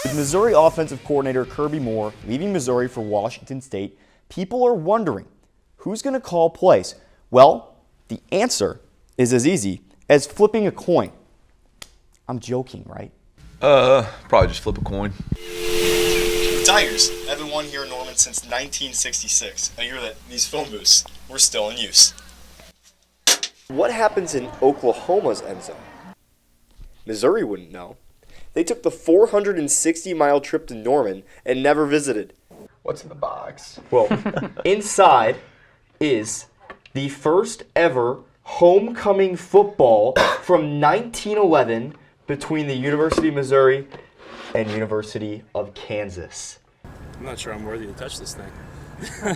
With Missouri offensive coordinator Kirby Moore leaving Missouri for Washington State, people are wondering, who's going to call plays? Well, the answer is as easy as flipping a coin. I'm joking, right? Probably just flip a coin. The Tigers haven't won here in Norman since 1966, a year that these phone booths were still in use. What happens in Oklahoma's end zone? Missouri wouldn't know. They took the 460-mile trip to Norman and never visited. What's in the box? Well, inside is the first ever homecoming football from 1911 between the University of Missouri and University of Kansas. I'm not sure I'm worthy to touch this thing.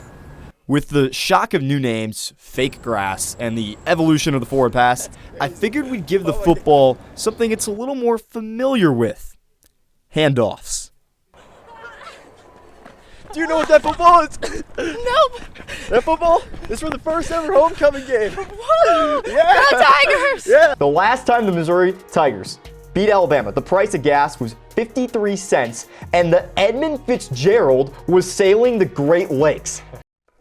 With the shock of new names, fake grass, and the evolution of the forward pass, I figured we'd give the football something it's a little more familiar with. Handoffs. Do you know what that football is? Nope. That football is from the first ever homecoming game. Woo! Yeah. Go Tigers! Yeah. The last time the Missouri Tigers beat Alabama, the price of gas was 53 cents, and the Edmund Fitzgerald was sailing the Great Lakes.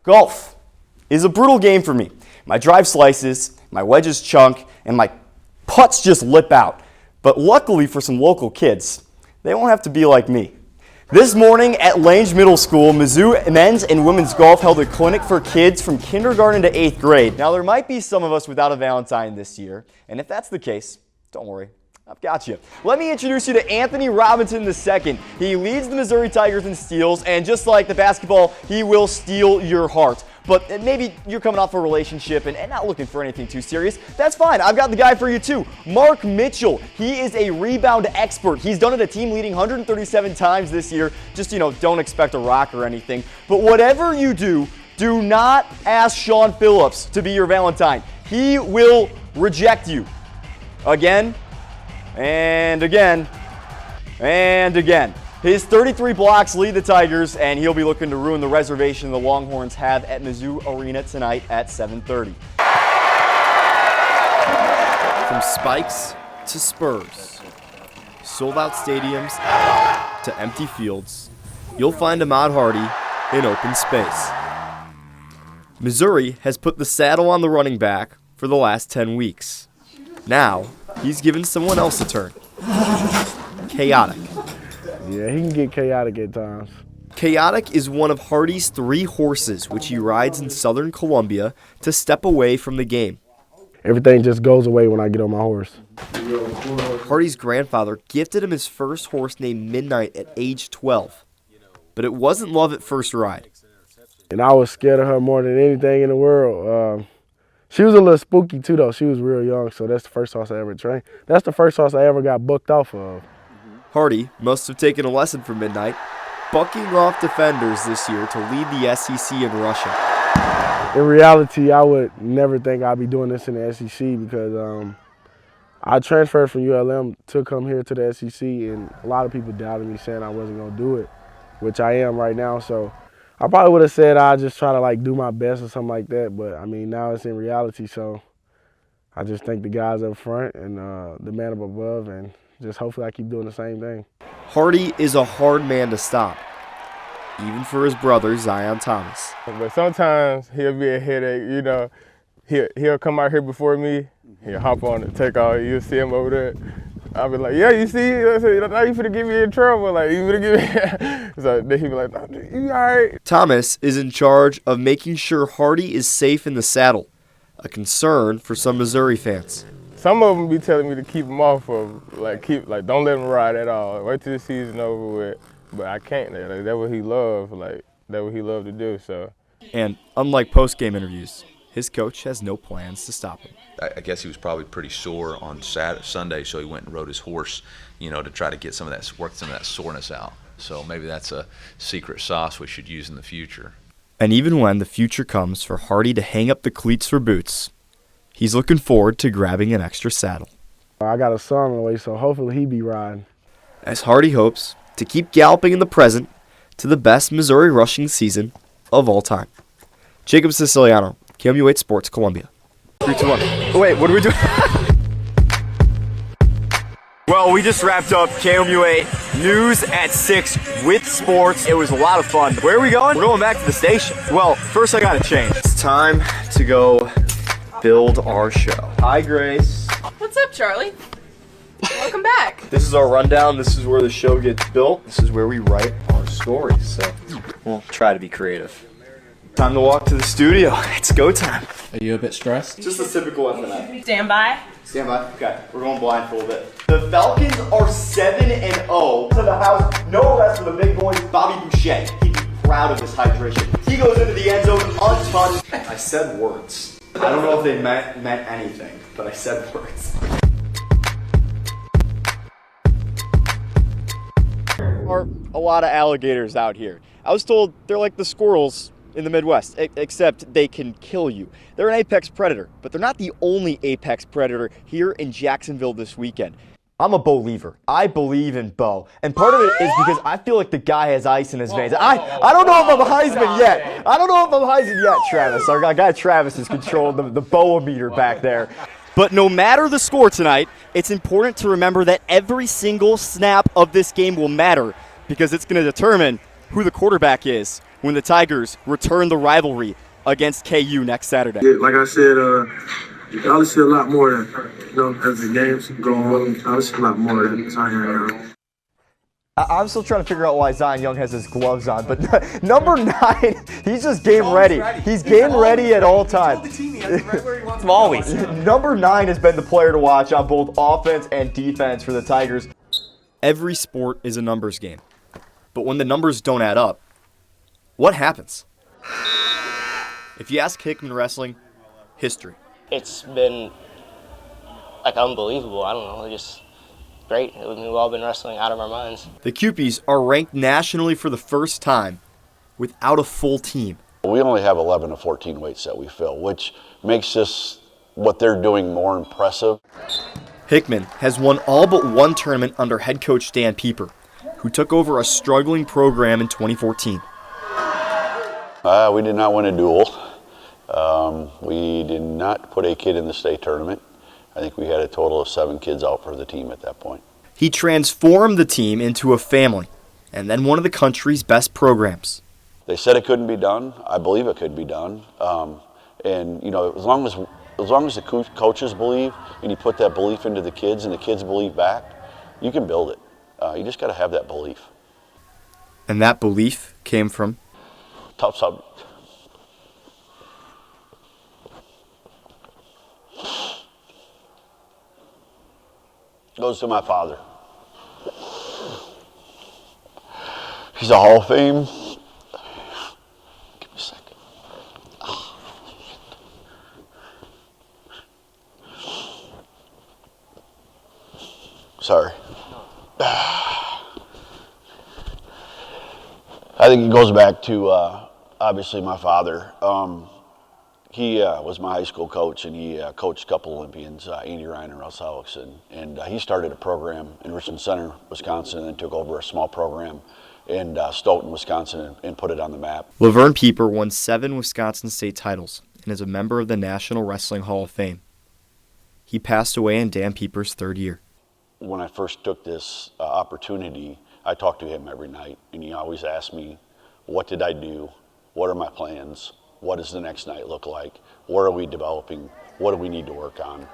Golf is a brutal game for me. My drive slices, my wedges chunk, and my putts just lip out. But luckily for some local kids, they won't have to be like me. This morning at Lange Middle School, Mizzou men's and women's golf held a clinic for kids from kindergarten to 8th grade. Now, there might be some of us without a Valentine this year, and if that's the case, don't worry, I've got you. Let me introduce you to Anthony Robinson II. He leads the Missouri Tigers in steals, and just like the basketball, he will steal your heart. But maybe you're coming off a relationship and not looking for anything too serious. That's fine. I've got the guy for you too. Mark Mitchell. He is a rebound expert. He's done it a team leading 137 times this year. Just, don't expect a rock or anything. But whatever you do, do not ask Sean Phillips to be your Valentine. He will reject you. Again, and again, and again. His 33 blocks lead the Tigers, and he'll be looking to ruin the reservation the Longhorns have at Mizzou Arena tonight at 7:30. From spikes to spurs, sold-out stadiums to empty fields, you'll find Ahmad Hardy in open space. Missouri has put the saddle on the running back for the last 10 weeks. Now, he's given someone else a turn. Chaotic. Yeah, he can get chaotic at times. Chaotic is one of Hardy's 3 horses, which he rides in southern Columbia to step away from the game. Everything just goes away when I get on my horse. Hardy's grandfather gifted him his first horse named Midnight at age 12. But it wasn't love at first ride. And I was scared of her more than anything in the world. She was a little spooky too, though. She was real young, so that's the first horse I ever trained. That's the first horse I ever got booked off of. Hardy must have taken a lesson from Midnight, bucking off defenders this year to lead the SEC in rushing. In reality, I would never think I'd be doing this in the SEC because I transferred from ULM to come here to the SEC, and a lot of people doubted me, saying I wasn't going to do it, which I am right now. So I probably would have said I'd just try to do my best or something like that, but I mean, now it's in reality, so I just thank the guys up front and the man up above, and just hopefully I keep doing the same thing. Hardy is a hard man to stop, even for his brother, Zion Thomas. But sometimes he'll be a headache, He'll come out here before me, he'll hop on and take off, you'll see him over there. I'll be like, yeah, you see, now you finna get me in trouble, you finna get me. So then he'll be like, you all right? Thomas is in charge of making sure Hardy is safe in the saddle, a concern for some Missouri fans. Some of them be telling me to keep him off of, don't let him ride at all. Wait till the season over with. But I can't. That's what he loved. That's what he loved to do. So. And unlike post-game interviews, his coach has no plans to stop him. I guess he was probably pretty sore on Sunday, so he went and rode his horse, to try to get work some of that soreness out. So maybe that's a secret sauce we should use in the future. And even when the future comes for Hardy to hang up the cleats for boots, he's looking forward to grabbing an extra saddle. I got a son on the way, so hopefully he be riding. As Hardy hopes to keep galloping in the present to the best Missouri rushing season of all time. Jacob Siciliano, KMU8 Sports, Columbia. 3, 2, 1. Oh, wait, what are we doing? Well, we just wrapped up KMUA News at 6 with sports. It was a lot of fun. Where are we going? We're going back to the station. Well, first I gotta change. It's time to go build our show. Hi, Grace. What's up, Charlie? Welcome back. This is our rundown. This is where the show gets built. This is where we write our stories. So we'll try to be creative. Time to walk to the studio. It's go time. Are you a bit stressed? Just a typical FNF. Stand by. Stand by. Okay, we're going blindfolded. The Falcons are 7-0 to the house. No rest for the big boys. Bobby Boucher. He'd be proud of his hydration. He goes into the end zone untouched. I said words. I don't know if they meant anything, but I said words. Are a lot of alligators out here. I was told they're like the squirrels in the Midwest, except they can kill you. They're an apex predator, but they're not the only apex predator here in Jacksonville this weekend. I'm a believer. I believe in Bo, and part of it is because I feel like the guy has ice in his veins. I don't know if I'm Heisman yet. I don't know if I'm Heisman yet, Travis. Our guy Travis is controlling the Bo-meter back there. But no matter the score tonight, it's important to remember that every single snap of this game will matter because it's going to determine who the quarterback is when the Tigers return the rivalry against KU next Saturday. Yeah, like I said, I'll see a lot more as the games go on. I'll see a lot more than Zion Young. I'm still trying to figure out why Zion Young has his gloves on, but number 9, he's just game ready. He's game ready at all times. Always. Number 9 has been the player to watch on both offense and defense for the Tigers. Every sport is a numbers game, but when the numbers don't add up, what happens? If you ask Hickman Wrestling, history. It's been like unbelievable. I don't know, just great. We've all been wrestling out of our minds. The Cupies are ranked nationally for the first time without a full team. We only have 11 to 14 weights that we fill, which makes this, what they're doing, more impressive. Hickman has won all but one tournament under head coach Dan Pieper, who took over a struggling program in 2014. We did not win a duel. We did not put a kid in the state tournament. I think we had a total of 7 kids out for the team at that point. He transformed the team into a family and then one of the country's best programs. They said it couldn't be done. I believe it could be done. And you know, as long as the coaches believe and you put that belief into the kids and the kids believe back, you can build it. You just got to have that belief. And that belief came from? Tough subject. Goes to my father. He's a Hall of Fame. Give me a second. Sorry. I think it goes back to obviously my father. He was my high school coach, and he coached a couple Olympians, Andy Ryan and Russ Alex, and he started a program in Richmond Center, Wisconsin, and then took over a small program in Stoughton, Wisconsin, and put it on the map. Laverne Pieper won 7 Wisconsin state titles and is a member of the National Wrestling Hall of Fame. He passed away in Dan Pieper's 3rd year. When I first took this opportunity, I talked to him every night, and he always asked me, what did I do? What are my plans? What does the next night look like? What are we developing? What do we need to work on?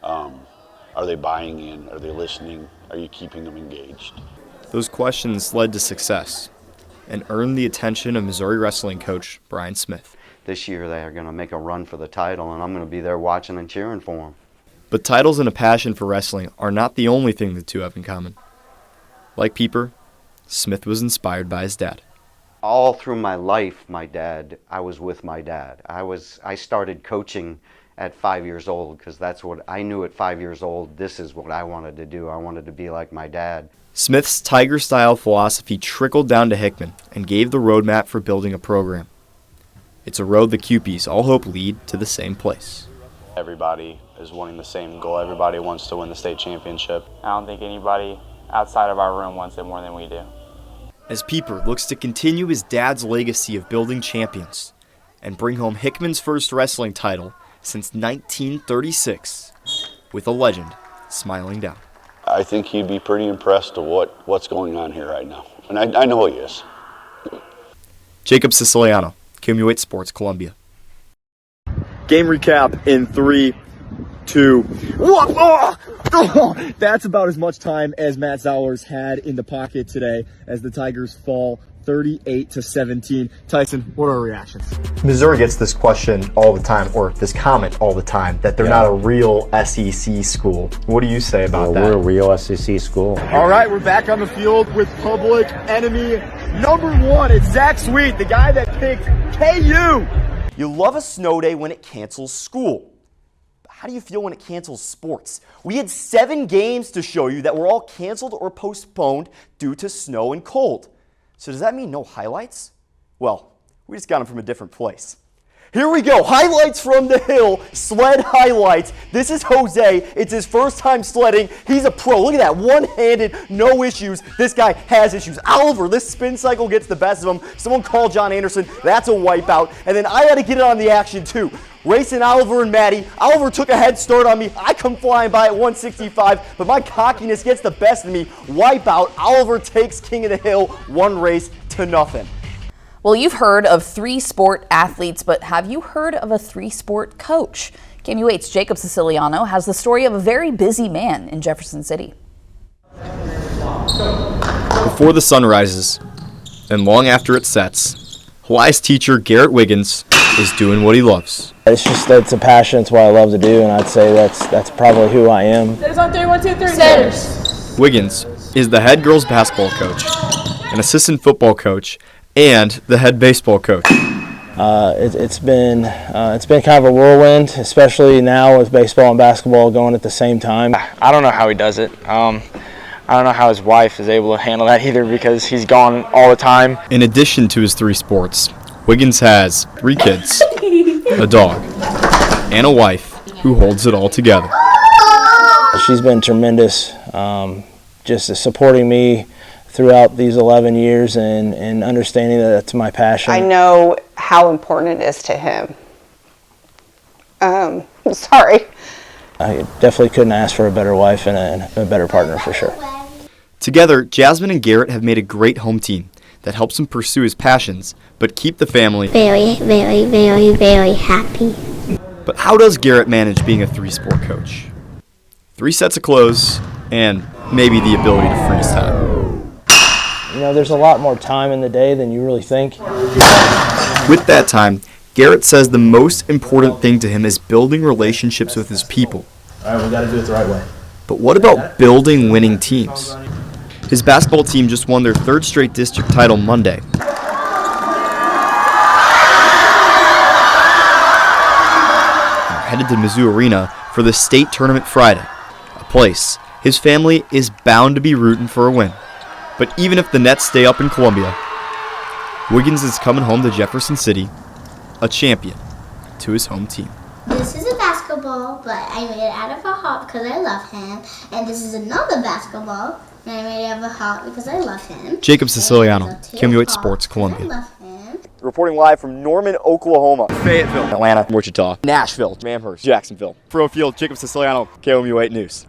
Are they buying in? Are they listening? Are you keeping them engaged? Those questions led to success and earned the attention of Missouri wrestling coach Brian Smith. This year they are going to make a run for the title, and I'm going to be there watching and cheering for them. But titles and a passion for wrestling are not the only thing the two have in common. Like Pieper, Smith was inspired by his dad. All through my life, I was with my dad. I started coaching at 5 years old because that's what I knew at 5 years old. This is what I wanted to do. I wanted to be like my dad. Smith's Tiger-style philosophy trickled down to Hickman and gave the roadmap for building a program. It's a road the Cupies all hope lead to the same place. Everybody is wanting the same goal. Everybody wants to win the state championship. I don't think anybody outside of our room wants it more than we do. As Pieper looks to continue his dad's legacy of building champions and bring home Hickman's first wrestling title since 1936 with a legend smiling down. I think he'd be pretty impressed with what's going on here right now. And I know he is. Jacob Siciliano, KMU8 Sports, Columbia. Game recap in 3, 2. That's about as much time as Matt Zowler's had in the pocket today as the Tigers fall 38-17. Tyson, what are our reactions? Missouri gets this question all the time, or this comment all the time, that they're not a real SEC school. What do you say about that? We're a real SEC school. All right, we're back on the field with public enemy number 1. It's Zach Sweet, the guy that picked KU. You love a snow day when it cancels school. How do you feel when it cancels sports? We had 7 games to show you that were all canceled or postponed due to snow and cold. So does that mean no highlights? Well, we just got them from a different place. Here we go, highlights from the hill, sled highlights. This is Jose, it's his first time sledding. He's a pro, look at that, one-handed, no issues. This guy has issues. Oliver, this spin cycle gets the best of him. Someone called John Anderson, that's a wipeout. And then I had to get in on the action too. Racing Oliver and Maddie. Oliver took a head start on me. I come flying by at 165, but my cockiness gets the best of me. Wipeout, Oliver takes King of the Hill, 1 race to nothing. Well, you've heard of 3-sport athletes, but have you heard of a 3-sport coach? KMU8's Jacob Siciliano has the story of a very busy man in Jefferson City. Before the sun rises, and long after it sets, Hawaii's teacher Garrett Wiggins is doing what he loves. It's a passion. It's what I love to do, and I'd say that's probably who I am. There's on 3, 1, 2, 3. Centers. Wiggins is the head girls basketball coach, an assistant football coach, and the head baseball coach. It's been kind of a whirlwind, especially now with baseball and basketball going at the same time. I don't know how he does it. I don't know how his wife is able to handle that either because he's gone all the time. In addition to his 3 sports, Wiggins has 3 kids, a dog, and a wife who holds it all together. She's been tremendous, just supporting me throughout these 11 years and understanding that that's my passion. I know how important it is to him. Sorry. I definitely couldn't ask for a better wife and a better partner for sure. Together, Jasmine and Garrett have made a great home team that helps him pursue his passions, but keep the family very, very, very, very happy. But how does Garrett manage being a 3-sport coach? 3 sets of clothes, and maybe the ability to freeze time. You know, there's a lot more time in the day than you really think. With that time, Garrett says the most important thing to him is building relationships with his people. All right, we got to do it the right way. But what about building winning teams? His basketball team just won their 3rd straight district title Monday. They're headed to Mizzou Arena for the state tournament Friday, a place his family is bound to be rooting for a win. But even if the Nets stay up in Columbia, Wiggins is coming home to Jefferson City, a champion to his home team. This is a basketball, but I made it out of a heart because I love him. And this is another basketball, and I made it out of a heart because I love him. Jacob Siciliano, KMU8 Sports, Columbia. Reporting live from Norman, Oklahoma, Fayetteville, Atlanta, Wichita, Nashville, Amherst, Jacksonville. Pro Field, Jacob Siciliano, KMU8 News.